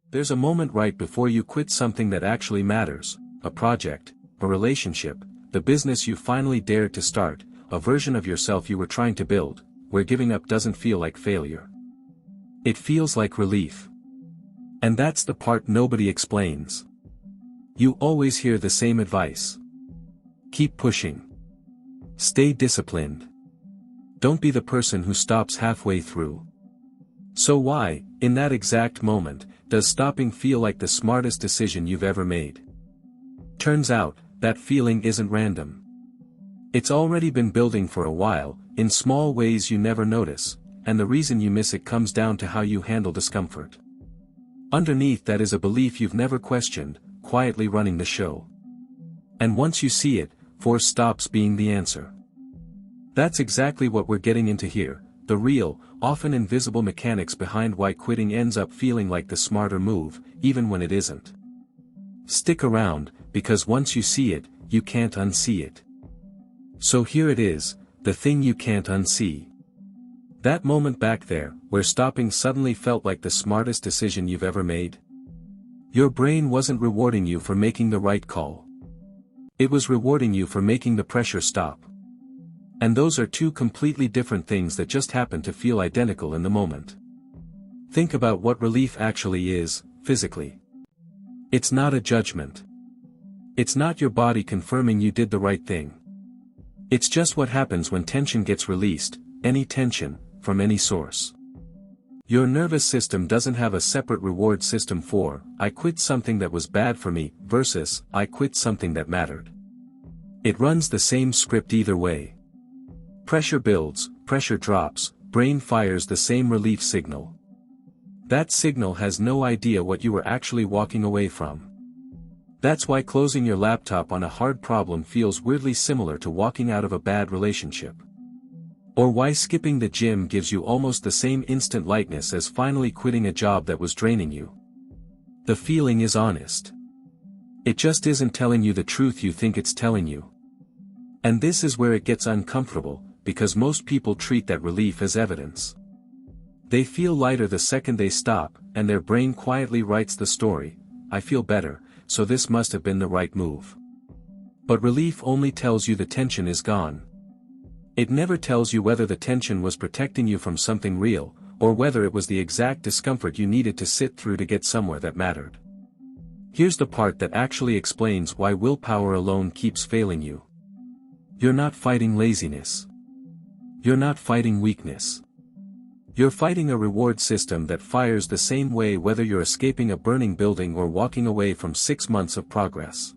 There's a moment right before you quit something that actually matters, a project, a relationship, the business you finally dared to start, a version of yourself you were trying to build, where giving up doesn't feel like failure. It feels like relief. And that's the part nobody explains. You always hear the same advice. Keep pushing. Stay disciplined. Don't be the person who stops halfway through. So why, in that exact moment, does stopping feel like the smartest decision you've ever made? Turns out, that feeling isn't random. It's already been building for a while, in small ways you never notice, and the reason you miss it comes down to how you handle discomfort. Underneath that is a belief you've never questioned, quietly running the show. And once you see it, force stops being the answer. That's exactly what we're getting into here, the real, often invisible mechanics behind why quitting ends up feeling like the smarter move, even when it isn't. Stick around, because once you see it, you can't unsee it. So here it is, the thing you can't unsee. That moment back there, where stopping suddenly felt like the smartest decision you've ever made. Your brain wasn't rewarding you for making the right call. It was rewarding you for making the pressure stop. And those are two completely different things that just happen to feel identical in the moment. Think about what relief actually is, physically. It's not a judgment. It's not your body confirming you did the right thing. It's just what happens when tension gets released, any tension, from any source. Your nervous system doesn't have a separate reward system for, I quit something that was bad for me, versus, I quit something that mattered. It runs the same script either way. Pressure builds, pressure drops, brain fires the same relief signal. That signal has no idea what you were actually walking away from. That's why closing your laptop on a hard problem feels weirdly similar to walking out of a bad relationship. Or why skipping the gym gives you almost the same instant lightness as finally quitting a job that was draining you. The feeling is honest. It just isn't telling you the truth you think it's telling you. And this is where it gets uncomfortable, because most people treat that relief as evidence. They feel lighter the second they stop, and their brain quietly writes the story, I feel better, so this must have been the right move. But relief only tells you the tension is gone. It never tells you whether the tension was protecting you from something real, or whether it was the exact discomfort you needed to sit through to get somewhere that mattered. Here's the part that actually explains why willpower alone keeps failing you. You're not fighting laziness. You're not fighting weakness. You're fighting a reward system that fires the same way whether you're escaping a burning building or walking away from 6 months of progress.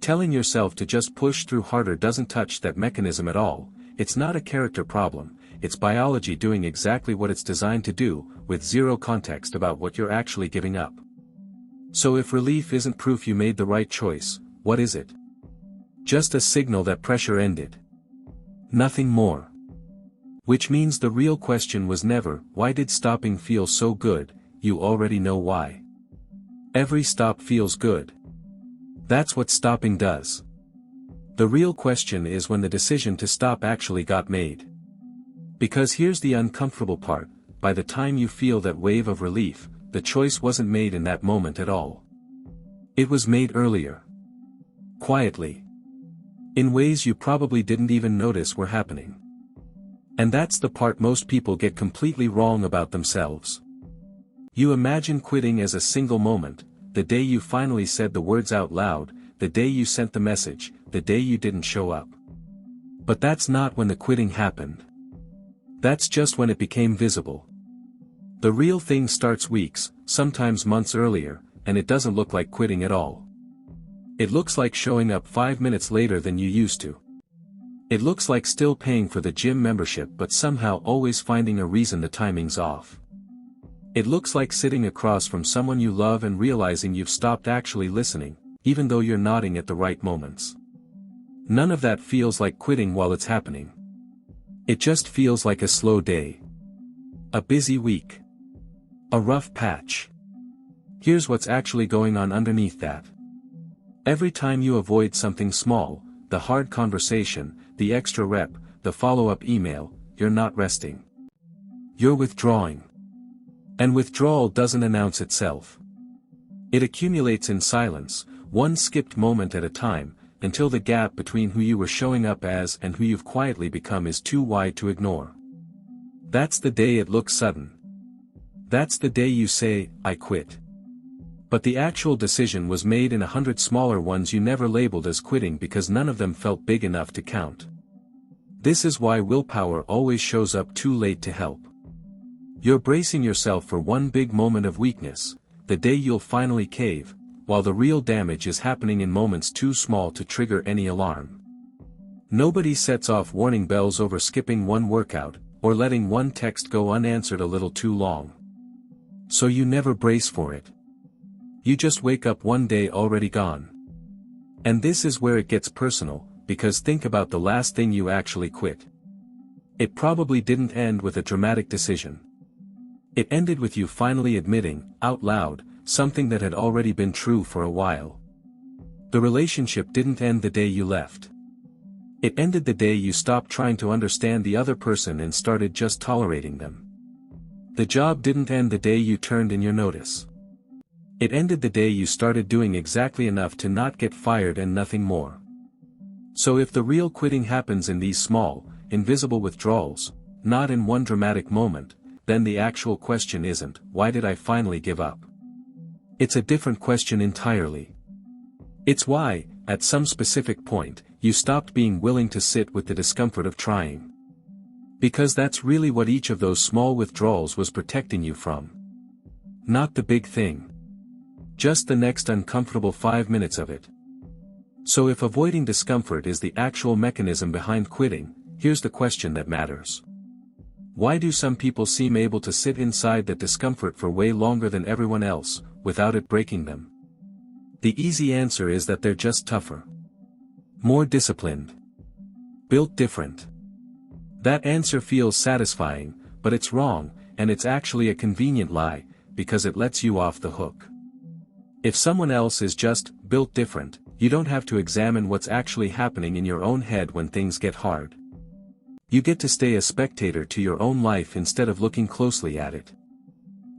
Telling yourself to just push through harder doesn't touch that mechanism at all. It's not a character problem, it's biology doing exactly what it's designed to do, with zero context about what you're actually giving up. So if relief isn't proof you made the right choice, what is it? Just a signal that pressure ended. Nothing more. Which means the real question was never, why did stopping feel so good? You already know why. Every stop feels good. That's what stopping does. The real question is when the decision to stop actually got made. Because here's the uncomfortable part, by the time you feel that wave of relief, the choice wasn't made in that moment at all. It was made earlier. Quietly. In ways you probably didn't even notice were happening. And that's the part most people get completely wrong about themselves. You imagine quitting as a single moment, the day you finally said the words out loud, the day you sent the message, the day you didn't show up. But that's not when the quitting happened. That's just when it became visible. The real thing starts weeks, sometimes months earlier, and it doesn't look like quitting at all. It looks like showing up 5 minutes later than you used to. It looks like still paying for the gym membership but somehow always finding a reason the timing's off. It looks like sitting across from someone you love and realizing you've stopped actually listening, even though you're nodding at the right moments. None of that feels like quitting while it's happening. It just feels like a slow day. A busy week. A rough patch. Here's what's actually going on underneath that. Every time you avoid something small, the hard conversation, the extra rep, the follow-up email, you're not resting. You're withdrawing. And withdrawal doesn't announce itself. It accumulates in silence, one skipped moment at a time, until the gap between who you were showing up as and who you've quietly become is too wide to ignore. That's the day it looks sudden. That's the day you say, "I quit." But the actual decision was made in 100 smaller ones you never labeled as quitting because none of them felt big enough to count. This is why willpower always shows up too late to help. You're bracing yourself for one big moment of weakness, the day you'll finally cave, while the real damage is happening in moments too small to trigger any alarm. Nobody sets off warning bells over skipping one workout, or letting one text go unanswered a little too long. So you never brace for it. You just wake up one day already gone. And this is where it gets personal, because think about the last thing you actually quit. It probably didn't end with a dramatic decision. It ended with you finally admitting, out loud, something that had already been true for a while. The relationship didn't end the day you left. It ended the day you stopped trying to understand the other person and started just tolerating them. The job didn't end the day you turned in your notice. It ended the day you started doing exactly enough to not get fired and nothing more. So if the real quitting happens in these small, invisible withdrawals, not in one dramatic moment, then the actual question isn't, "Why did I finally give up?" It's a different question entirely. It's why, at some specific point, you stopped being willing to sit with the discomfort of trying. Because that's really what each of those small withdrawals was protecting you from. Not the big thing. Just the next uncomfortable 5 minutes of it. So if avoiding discomfort is the actual mechanism behind quitting, here's the question that matters. Why do some people seem able to sit inside that discomfort for way longer than everyone else, without it breaking them? The easy answer is that they're just tougher. More disciplined. Built different. That answer feels satisfying, but it's wrong, and it's actually a convenient lie, because it lets you off the hook. If someone else is just built different, you don't have to examine what's actually happening in your own head when things get hard. You get to stay a spectator to your own life instead of looking closely at it.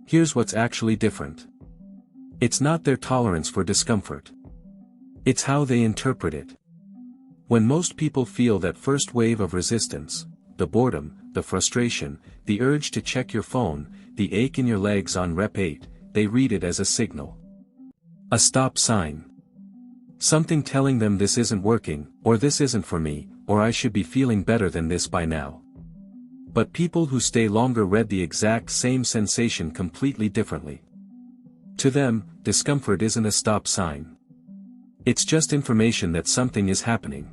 Here's what's actually different. It's not their tolerance for discomfort. It's how they interpret it. When most people feel that first wave of resistance, the boredom, the frustration, the urge to check your phone, the ache in your legs on rep 8, they read it as a signal. A stop sign. Something telling them this isn't working, or this isn't for me, or I should be feeling better than this by now. But people who stay longer read the exact same sensation completely differently. To them, discomfort isn't a stop sign. It's just information that something is happening.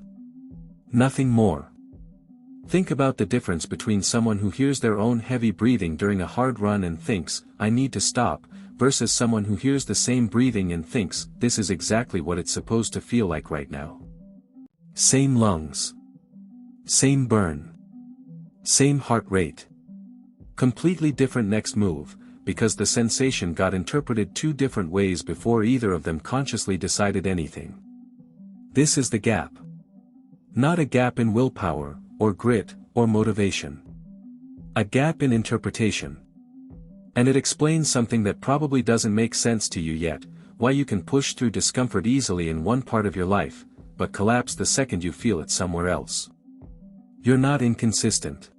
Nothing more. Think about the difference between someone who hears their own heavy breathing during a hard run and thinks, "I need to stop," versus someone who hears the same breathing and thinks, "This is exactly what it's supposed to feel like right now." Same lungs. Same burn. Same heart rate. Completely different next move, because the sensation got interpreted two different ways before either of them consciously decided anything. This is the gap. Not a gap in willpower, or grit, or motivation. A gap in interpretation. And it explains something that probably doesn't make sense to you yet, why you can push through discomfort easily in one part of your life, but collapse the second you feel it somewhere else. You're not inconsistent.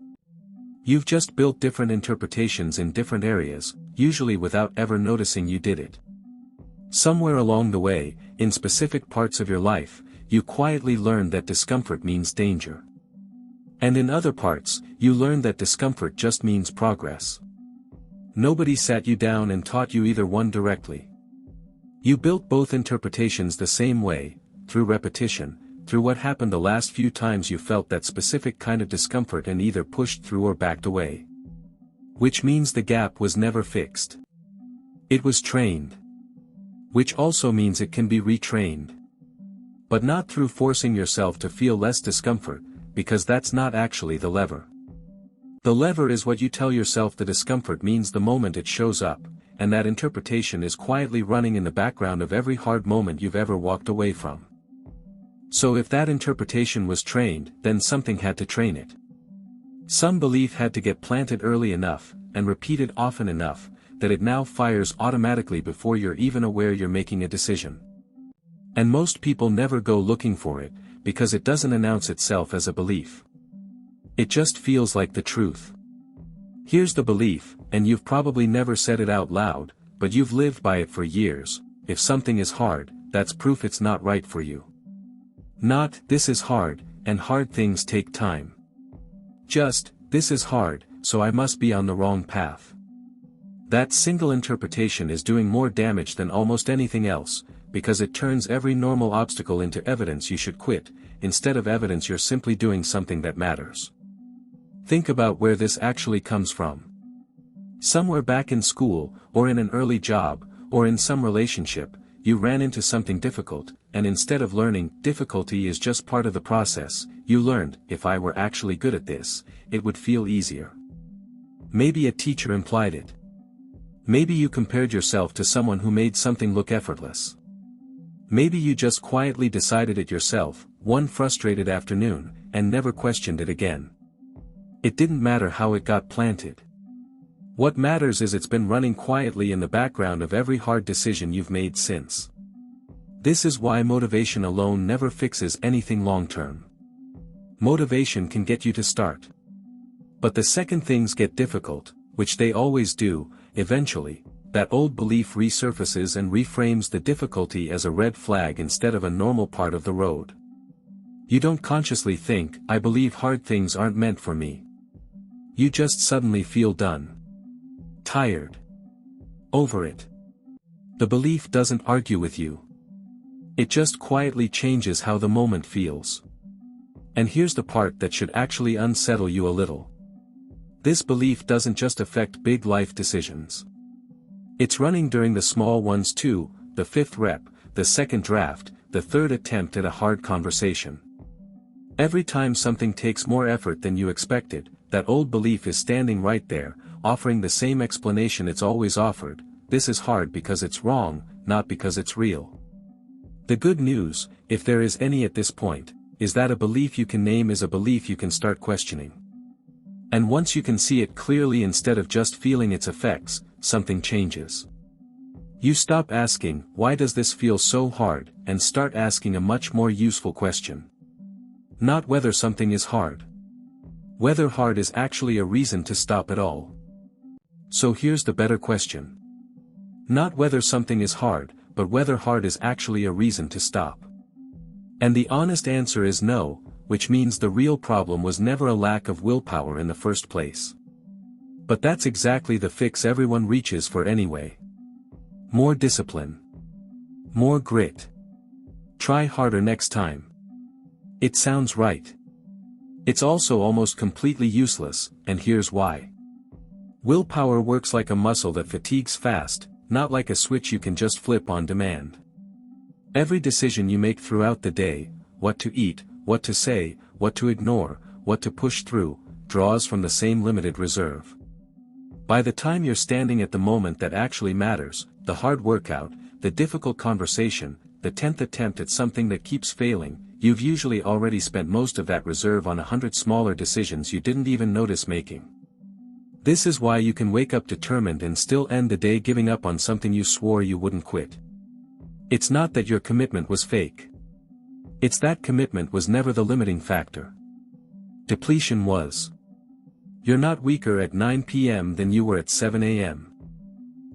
You've just built different interpretations in different areas, usually without ever noticing you did it. Somewhere along the way, in specific parts of your life, you quietly learned that discomfort means danger. And in other parts, you learned that discomfort just means progress. Nobody sat you down and taught you either one directly. You built both interpretations the same way, through repetition, through what happened the last few times you felt that specific kind of discomfort and either pushed through or backed away. Which means the gap was never fixed. It was trained. Which also means it can be retrained. But not through forcing yourself to feel less discomfort, because that's not actually the lever. The lever is what you tell yourself the discomfort means the moment it shows up, and that interpretation is quietly running in the background of every hard moment you've ever walked away from. So if that interpretation was trained, then something had to train it. Some belief had to get planted early enough, and repeated often enough, that it now fires automatically before you're even aware you're making a decision. And most people never go looking for it, because it doesn't announce itself as a belief. It just feels like the truth. Here's the belief, and you've probably never said it out loud, but you've lived by it for years: if something is hard, that's proof it's not right for you. Not, this is hard, and hard things take time. Just, this is hard, so I must be on the wrong path. That single interpretation is doing more damage than almost anything else, because it turns every normal obstacle into evidence you should quit, instead of evidence you're simply doing something that matters. Think about where this actually comes from. Somewhere back in school, or in an early job, or in some relationship, you ran into something difficult, and instead of learning, difficulty is just part of the process, you learned, if I were actually good at this, it would feel easier. Maybe a teacher implied it. Maybe you compared yourself to someone who made something look effortless. Maybe you just quietly decided it yourself, one frustrated afternoon, and never questioned it again. It didn't matter how it got planted. What matters is it's been running quietly in the background of every hard decision you've made since. This is why motivation alone never fixes anything long-term. Motivation can get you to start. But the second things get difficult, which they always do, eventually, that old belief resurfaces and reframes the difficulty as a red flag instead of a normal part of the road. You don't consciously think, I believe hard things aren't meant for me. You just suddenly feel done. Tired. Over it. The belief doesn't argue with you. It just quietly changes how the moment feels. And here's the part that should actually unsettle you a little. This belief doesn't just affect big life decisions. It's running during the small ones too, the fifth rep, the second draft, the third attempt at a hard conversation. Every time something takes more effort than you expected, that old belief is standing right there, offering the same explanation it's always offered: this is hard because it's wrong, not because it's real. The good news, if there is any at this point, is that a belief you can name is a belief you can start questioning. And once you can see it clearly instead of just feeling its effects, something changes. You stop asking, why does this feel so hard, and start asking a much more useful question. Not whether something is hard. Whether hard is actually a reason to stop at all. So here's the better question. Not whether something is hard, but whether hard is actually a reason to stop. And the honest answer is no, which means the real problem was never a lack of willpower in the first place. But that's exactly the fix everyone reaches for anyway. More discipline. More grit. Try harder next time. It sounds right. It's also almost completely useless, and here's why. Willpower works like a muscle that fatigues fast, not like a switch you can just flip on demand. Every decision you make throughout the day, what to eat, what to say, what to ignore, what to push through, draws from the same limited reserve. By the time you're standing at the moment that actually matters, the hard workout, the difficult conversation, the 10th attempt at something that keeps failing, you've usually already spent most of that reserve on 100 smaller decisions you didn't even notice making. This is why you can wake up determined and still end the day giving up on something you swore you wouldn't quit. It's not that your commitment was fake. It's that commitment was never the limiting factor. Depletion was. You're not weaker at 9 p.m. than you were at 7 a.m.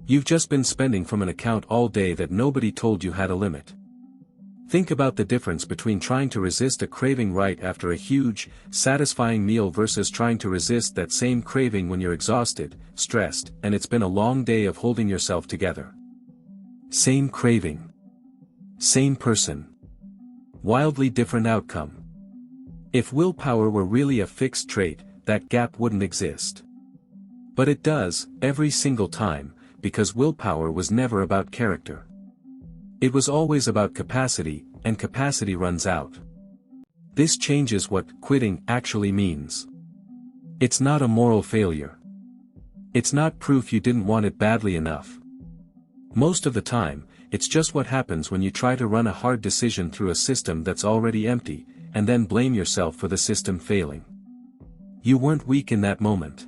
You've just been spending from an account all day that nobody told you had a limit. Think about the difference between trying to resist a craving right after a huge, satisfying meal versus trying to resist that same craving when you're exhausted, stressed, and it's been a long day of holding yourself together. Same craving. Same person. Wildly different outcome. If willpower were really a fixed trait, that gap wouldn't exist. But it does, every single time, because willpower was never about character. It was always about capacity, and capacity runs out. This changes what quitting actually means. It's not a moral failure. It's not proof you didn't want it badly enough. Most of the time, it's just what happens when you try to run a hard decision through a system that's already empty, and then blame yourself for the system failing. You weren't weak in that moment.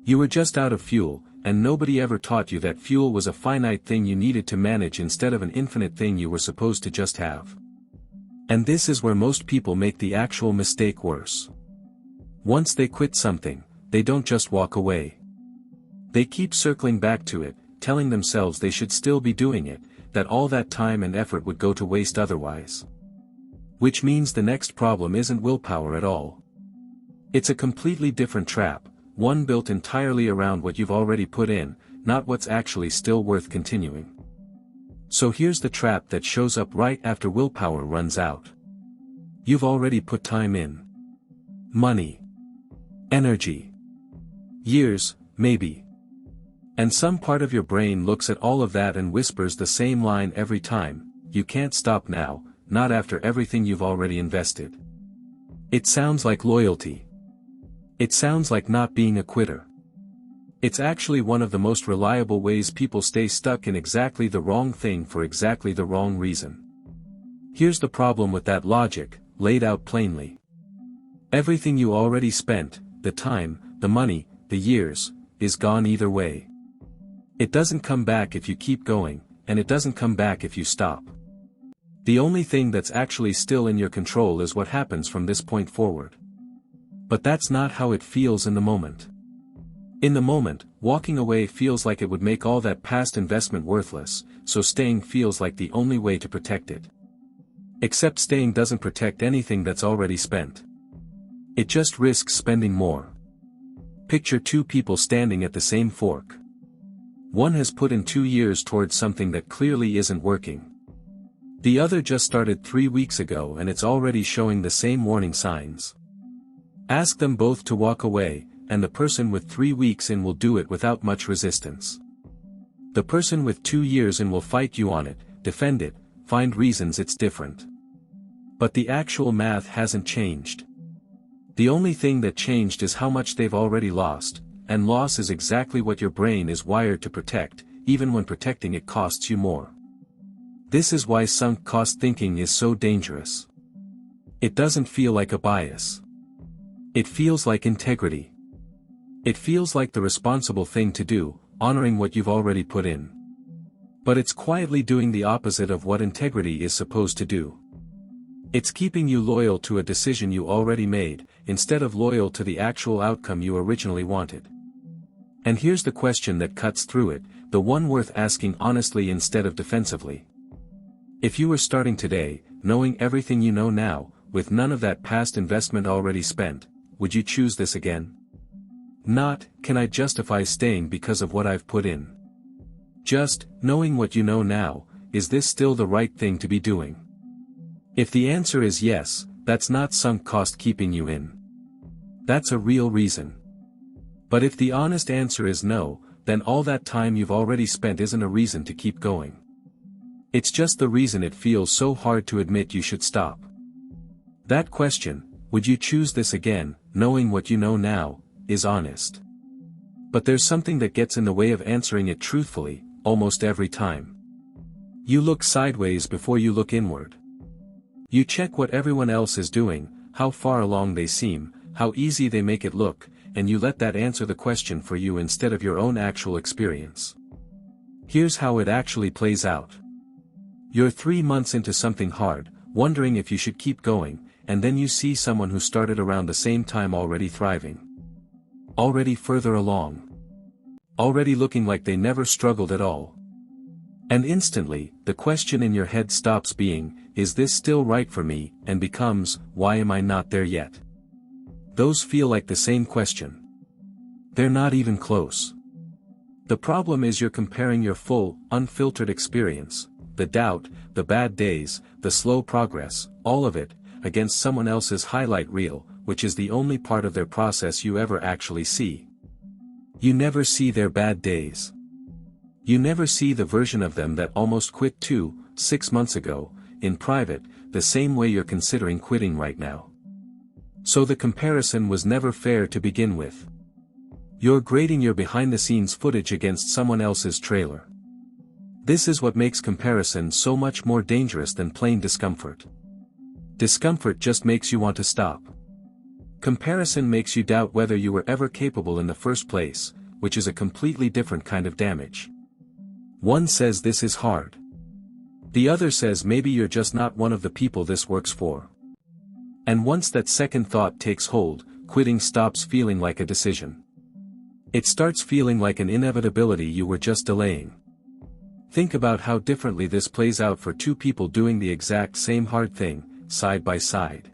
You were just out of fuel, and nobody ever taught you that fuel was a finite thing you needed to manage instead of an infinite thing you were supposed to just have. And this is where most people make the actual mistake worse. Once they quit something, they don't just walk away. They keep circling back to it, telling themselves they should still be doing it, that all that time and effort would go to waste otherwise. Which means the next problem isn't willpower at all. It's a completely different trap, one built entirely around what you've already put in, not what's actually still worth continuing. So here's the trap that shows up right after willpower runs out. You've already put time in. Money. Energy. Years, maybe. And some part of your brain looks at all of that and whispers the same line every time: you can't stop now, not after everything you've already invested. It sounds like loyalty. It sounds like not being a quitter. It's actually one of the most reliable ways people stay stuck in exactly the wrong thing for exactly the wrong reason. Here's the problem with that logic, laid out plainly. Everything you already spent, the time, the money, the years, is gone either way. It doesn't come back if you keep going, and it doesn't come back if you stop. The only thing that's actually still in your control is what happens from this point forward. But that's not how it feels in the moment. In the moment, walking away feels like it would make all that past investment worthless, so staying feels like the only way to protect it. Except staying doesn't protect anything that's already spent. It just risks spending more. Picture two people standing at the same fork. One has put in 2 years towards something that clearly isn't working. The other just started 3 weeks ago and it's already showing the same warning signs. Ask them both to walk away, and the person with 3 weeks in will do it without much resistance. The person with 2 years in will fight you on it, defend it, find reasons it's different. But the actual math hasn't changed. The only thing that changed is how much they've already lost, and loss is exactly what your brain is wired to protect, even when protecting it costs you more. This is why sunk cost thinking is so dangerous. It doesn't feel like a bias. It feels like integrity. It feels like the responsible thing to do, honoring what you've already put in. But it's quietly doing the opposite of what integrity is supposed to do. It's keeping you loyal to a decision you already made, instead of loyal to the actual outcome you originally wanted. And here's the question that cuts through it, the one worth asking honestly instead of defensively. If you were starting today, knowing everything you know now, with none of that past investment already spent, would you choose this again? Not, can I justify staying because of what I've put in? Just, knowing what you know now, is this still the right thing to be doing? If the answer is yes, that's not sunk cost keeping you in. That's a real reason. But if the honest answer is no, then all that time you've already spent isn't a reason to keep going. It's just the reason it feels so hard to admit you should stop. That question, would you choose this again, knowing what you know now, is honest. But there's something that gets in the way of answering it truthfully, almost every time. You look sideways before you look inward. You check what everyone else is doing, how far along they seem, how easy they make it look, and you let that answer the question for you instead of your own actual experience. Here's how it actually plays out. You're 3 months into something hard, wondering if you should keep going, and then you see someone who started around the same time already thriving. Already further along. Already looking like they never struggled at all. And instantly, the question in your head stops being, is this still right for me, and becomes, why am I not there yet? Those feel like the same question. They're not even close. The problem is you're comparing your full, unfiltered experience, the doubt, the bad days, the slow progress, all of it, against someone else's highlight reel, which is the only part of their process you ever actually see. You never see their bad days. You never see the version of them that almost quit 6 months ago, in private, the same way you're considering quitting right now. So the comparison was never fair to begin with. You're grading your behind-the-scenes footage against someone else's trailer. This is what makes comparison so much more dangerous than plain discomfort. Discomfort just makes you want to stop. Comparison makes you doubt whether you were ever capable in the first place, which is a completely different kind of damage. One says this is hard. The other says maybe you're just not one of the people this works for. And once that second thought takes hold, quitting stops feeling like a decision. It starts feeling like an inevitability you were just delaying. Think about how differently this plays out for two people doing the exact same hard thing, side by side.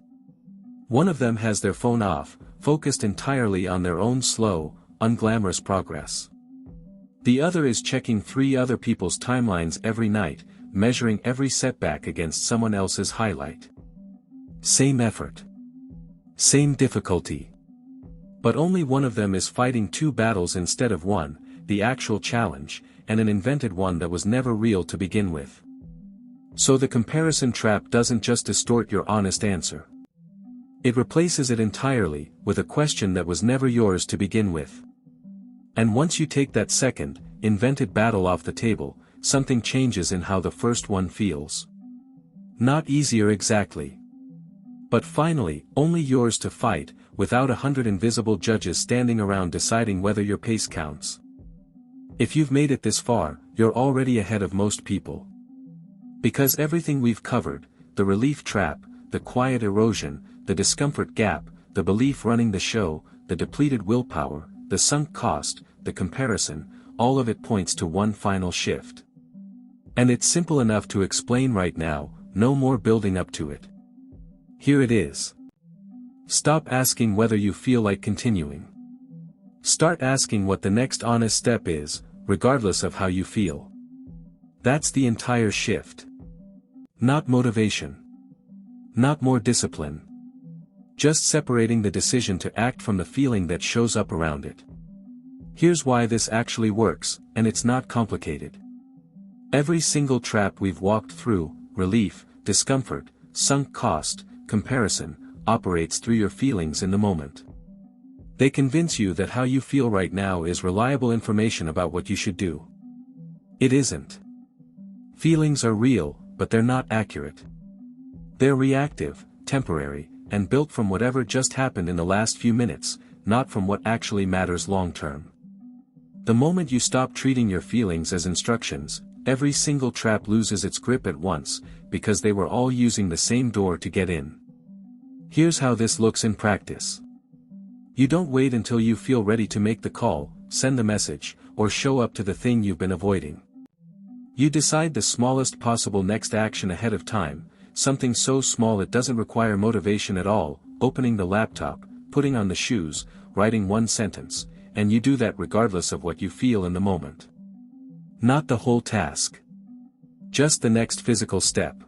One of them has their phone off, focused entirely on their own slow, unglamorous progress. The other is checking 3 other people's timelines every night, measuring every setback against someone else's highlight. Same effort. Same difficulty. But only one of them is fighting 2 battles instead of one, the actual challenge, and an invented one that was never real to begin with. So the comparison trap doesn't just distort your honest answer. It replaces it entirely, with a question that was never yours to begin with. And once you take that second, invented battle off the table, something changes in how the first one feels. Not easier exactly. But finally, only yours to fight, without 100 invisible judges standing around deciding whether your pace counts. If you've made it this far, you're already ahead of most people. Because everything we've covered, the relief trap, the quiet erosion, the discomfort gap, the belief running the show, the depleted willpower, the sunk cost, the comparison, all of it points to one final shift. And it's simple enough to explain right now, no more building up to it. Here it is. Stop asking whether you feel like continuing. Start asking what the next honest step is, regardless of how you feel. That's the entire shift. Not motivation. Not more discipline. Just separating the decision to act from the feeling that shows up around it. Here's why this actually works, and it's not complicated. Every single trap we've walked through, relief, discomfort, sunk cost, comparison, operates through your feelings in the moment. They convince you that how you feel right now is reliable information about what you should do. It isn't. Feelings are real, but they're not accurate. They're reactive, temporary, and built from whatever just happened in the last few minutes, not from what actually matters long term. The moment you stop treating your feelings as instructions, every single trap loses its grip at once, because they were all using the same door to get in. Here's how this looks in practice. You don't wait until you feel ready to make the call, send the message, or show up to the thing you've been avoiding. You decide the smallest possible next action ahead of time, something so small it doesn't require motivation at all, opening the laptop, putting on the shoes, writing one sentence, and you do that regardless of what you feel in the moment. Not the whole task. Just the next physical step.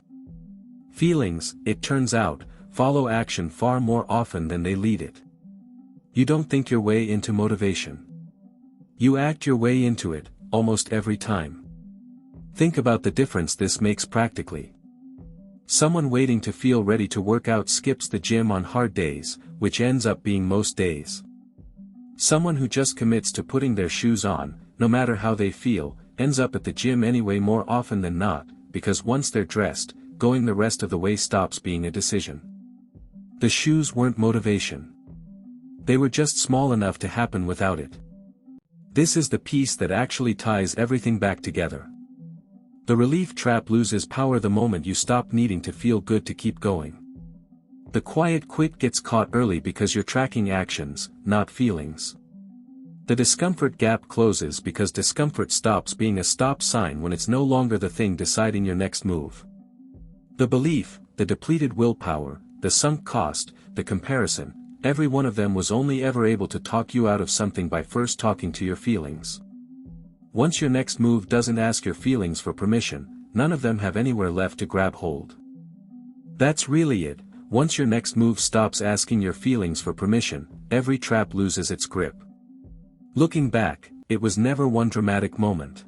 Feelings, it turns out, follow action far more often than they lead it. You don't think your way into motivation. You act your way into it, almost every time. Think about the difference this makes practically. Someone waiting to feel ready to work out skips the gym on hard days, which ends up being most days. Someone who just commits to putting their shoes on, no matter how they feel, ends up at the gym anyway more often than not, because once they're dressed, going the rest of the way stops being a decision. The shoes weren't motivation. They were just small enough to happen without it. This is the piece that actually ties everything back together. The relief trap loses power the moment you stop needing to feel good to keep going. The quiet quit gets caught early because you're tracking actions, not feelings. The discomfort gap closes because discomfort stops being a stop sign when it's no longer the thing deciding your next move. The belief, the depleted willpower, the sunk cost, the comparison, every one of them was only ever able to talk you out of something by first talking to your feelings. Once your next move doesn't ask your feelings for permission, none of them have anywhere left to grab hold. That's really it. Once your next move stops asking your feelings for permission, every trap loses its grip. Looking back, it was never one dramatic moment.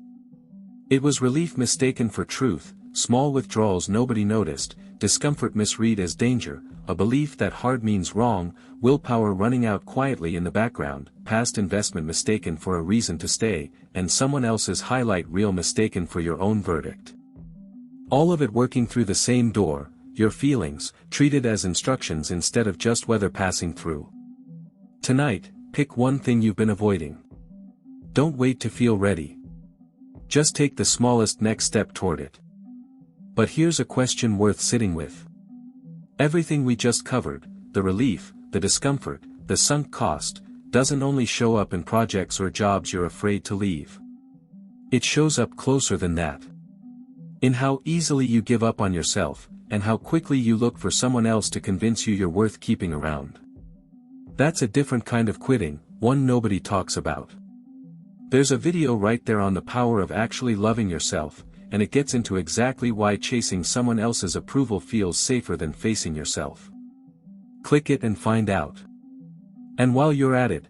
It was relief mistaken for truth, small withdrawals nobody noticed, discomfort misread as danger, a belief that hard means wrong, willpower running out quietly in the background, past investment mistaken for a reason to stay, and someone else's highlight reel mistaken for your own verdict. All of it working through the same door, your feelings, treated as instructions instead of just weather passing through. Tonight, pick one thing you've been avoiding. Don't wait to feel ready. Just take the smallest next step toward it. But here's a question worth sitting with. Everything we just covered, the relief, the discomfort, the sunk cost, doesn't only show up in projects or jobs you're afraid to leave. It shows up closer than that. In how easily you give up on yourself, and how quickly you look for someone else to convince you you're worth keeping around. That's a different kind of quitting, one nobody talks about. There's a video right there on the power of actually loving yourself, and it gets into exactly why chasing someone else's approval feels safer than facing yourself. Click it and find out. And while you're at it,